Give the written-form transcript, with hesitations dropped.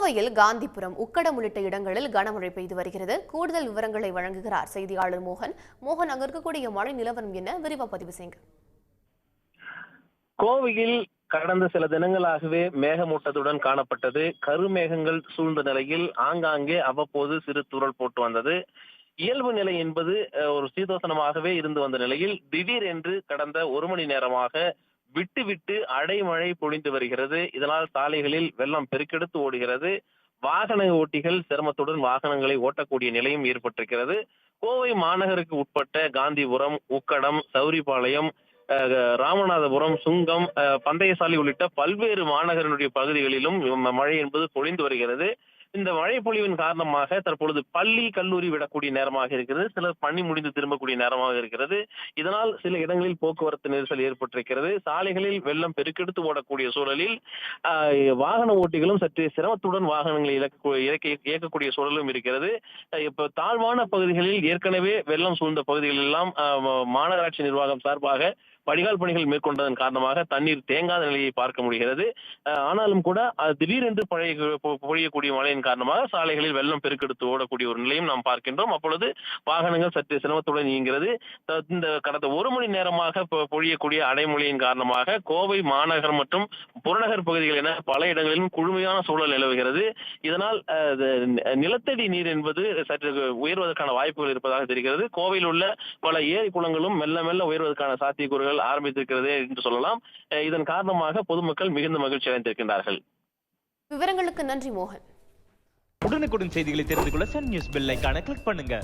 கோவையில் காந்திபுரம், உக்கடம் உள்ளிட்ட இடங்களில் கனமழை பெய்து வருகிறது. கூடுதல் விவரங்களை வழங்குகிறார் செய்தியாளர் மோகன். அங்க இருக்கக்கூடிய மழை நிலவரம் என்ன, விரிவா பதிவு செய்யுங்க. கோவையில் கடந்த சில தினங்களாகவே மேகமூட்டத்துடன் காணப்பட்டது. கருமேகங்கள் சூழ்ந்த நிலையில் ஆங்காங்கே அவ்வப்போது சிறு தூறல் போட்டு வந்தது. இயல்பு நிலை என்பது ஒரு சீதோசனமாகவே இருந்து வந்த நிலையில் திடீர் என்று கடந்த ஒரு மணி நேரமாக விட்டு விட்டு அடைமழை பொழிந்து வருகிறது. இதனால் சாலைகளில் வெள்ளம் பெருக்கெடுத்து ஓடுகிறது. வாகன ஓட்டிகள் சிரமத்துடன் வாகனங்களை ஓட்டக்கூடிய நிலையும் ஏற்பட்டிருக்கிறது. கோவை மாநகருக்கு உட்பட்ட காந்திபுரம், உக்கடம், சௌரிபாளையம், ராமநாதபுரம், சுங்கம், பந்தயசாலை உள்ளிட்ட பல்வேறு மாநகரனுடைய பகுதிகளிலும் மழை என்பது பொழிந்து வருகிறது. இந்த மழை பொழிவின் காரணமாக தற்பொழுது பள்ளி, கல்லூரி விடக்கூடிய நேரமாக இருக்கிறது. சிலர் பணி முடிந்து திரும்பக்கூடிய நேரமாக இருக்கிறது. இதனால் சில இடங்களில் போக்குவரத்து நெரிசல் ஏற்பட்டிருக்கிறது. சாலைகளில் வெள்ளம் பெருக்கெடுத்து ஓடக்கூடிய சூழலில் வாகன ஓட்டிகளும் சற்று சிரமத்துடன் வாகனங்களை இயக்கக்கூடிய சூழலும் இருக்கிறது. இப்ப தாழ்வான பகுதிகளில் ஏற்கனவே வெள்ளம் சூழ்ந்த பகுதிகளில் எல்லாம் மாநகராட்சி நிர்வாகம் சார்பாக வடிகால் பணிகள் மேற்கொண்டதன் காரணமாக தண்ணீர் தேங்காத நிலையை பார்க்க முடிகிறது. ஆனாலும் கூட திடீரென்று பொழியக்கூடிய மழையின் காரணமாக சாலைகளில் வெள்ளம் பெருக்கெடுத்து ஓடக்கூடிய ஒரு நிலையும் நாம் பார்க்கின்றோம். அப்பொழுது வாகனங்கள் சற்று சிரமத்துடன் இயங்குகிறது. இந்த கடந்த ஒரு மணி நேரமாக பொழியக்கூடிய அடைமொழியின் காரணமாக கோவை மாநகர் மற்றும் புறநகர் பகுதிகள் என பல இடங்களிலும் குழுமையான சூழல் நிலவுகிறது. இதனால் நிலத்தடி நீர் என்பது சற்று உயர்வதற்கான வாய்ப்புகள் இருப்பதாக தெரிகிறது. கோவையில் உள்ள பல ஏரி குளங்களும் மெல்ல மெல்ல உயர்வதற்கான சாத்தியக்கூறுகள் ஆரம்பித்திருக்கிறது என்று சொல்லலாம். இதன் காரணமாக பொதுமக்கள் மிகுந்த மகிழ்ச்சி அடைந்திருக்கின்றார்கள். விவரங்களுக்கு நன்றி மோகன். உடனுக்குடன் செய்திகளை தெரிந்து கொள்ள சன் நியூஸ் பெல் ஐகானை கிளிக் பண்ணுங்க.